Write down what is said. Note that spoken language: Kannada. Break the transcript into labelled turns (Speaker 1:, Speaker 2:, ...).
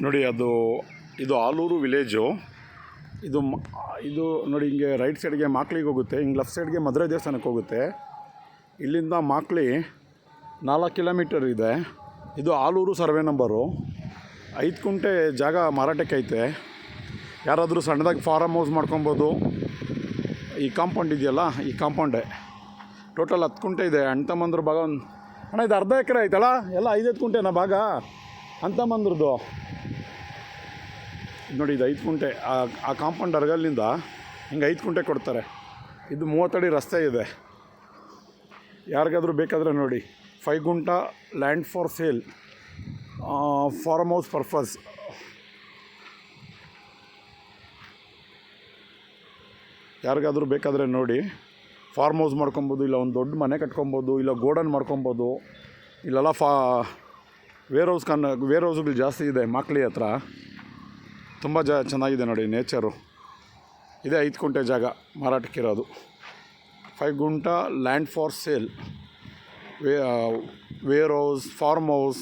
Speaker 1: ನೋಡಿ ಇದು ಆಲೂರು ವಿಲೇಜು. ಇದು ನೋಡಿ ಹಿಂಗೆ ರೈಟ್ ಸೈಡ್ಗೆ ಮಾಕ್ಲಿಗೆ ಹೋಗುತ್ತೆ, ಹಿಂಗೆ ಲೆಫ್ಟ್ ಸೈಡ್ಗೆ ಮಧುರೈ ದೇವಸ್ಥಾನಕ್ಕೆ ಹೋಗುತ್ತೆ. ಇಲ್ಲಿಂದ ಮಾಕ್ಲಿ 4 ಕಿಲೋಮೀಟರ್ ಇದೆ. ಇದು ಆಲೂರು ಸರ್ವೆ ನಂಬರು. 5 ಗುಂಟೆ ಜಾಗ ಮಾರಾಟಕ್ಕೆ ಐತೆ. ಯಾರಾದರೂ ಸಣ್ಣದಾಗಿ ಫಾರಮ್ ಹೌಸ್ ಮಾಡ್ಕೊಬೋದು. ಈ ಕಾಂಪೌಂಡ್ ಇದೆಯಲ್ಲ, ಈ ಕಾಂಪೌಂಡೇ ಟೋಟಲ್ 10 ಗುಂಟೆ ಇದೆ. ಅಣ್ಣ ತಮ್ಮಂದ್ರ ಭಾಗ ಅಣ್ಣ ಇದು ಅರ್ಧ ಎಕರೆ ಐತಲ್ಲ, ಎಲ್ಲ 5 ಗುಂಟೆನ ಭಾಗ ಅಣ್ಣ ತಮ್ಮಂದ್ರದ್ದು. ನೋಡಿ ಇದು 5 ಗುಂಟೆ. ಆ ಕಾಂಪೌಂಡ್ ಅರ್ಗಲ್ಲಿಂದ ಹಿಂಗೆ 5 ಗುಂಟೆ ಕೊಡ್ತಾರೆ. ಇದು 30 ಅಡಿ ರಸ್ತೆ ಇದೆ. ಯಾರಿಗಾದರೂ ಬೇಕಾದರೆ ನೋಡಿ, 5 gunta land for sale, farm house purpose. ಯಾರಿಗಾದರೂ ಬೇಕಾದರೆ ನೋಡಿ, ಫಾರ್ಮ್ ಹೌಸ್ ಮಾಡ್ಕೊಬೋದು, ಇಲ್ಲ ಒಂದು ದೊಡ್ಡ ಮನೆ ಕಟ್ಕೊಬೋದು, ಇಲ್ಲ ಗೋಡನ್ ಮಾಡ್ಕೊಬೋದು. ಇಲ್ಲೆಲ್ಲ ವೇರ್ ಹೌಸ್ಗಳು ಜಾಸ್ತಿ ಇದೆ ಮಾಕ್ಲಿ ಹತ್ರ. ತುಂಬ ಚೆನ್ನಾಗಿದೆ ನೋಡಿ ನೇಚರು. ಇದೇ 5 ಗುಂಟೆ ಜಾಗ ಮಾರಾಟಕ್ಕಿರೋದು. 5 gunta land for sale, warehouse, farm house.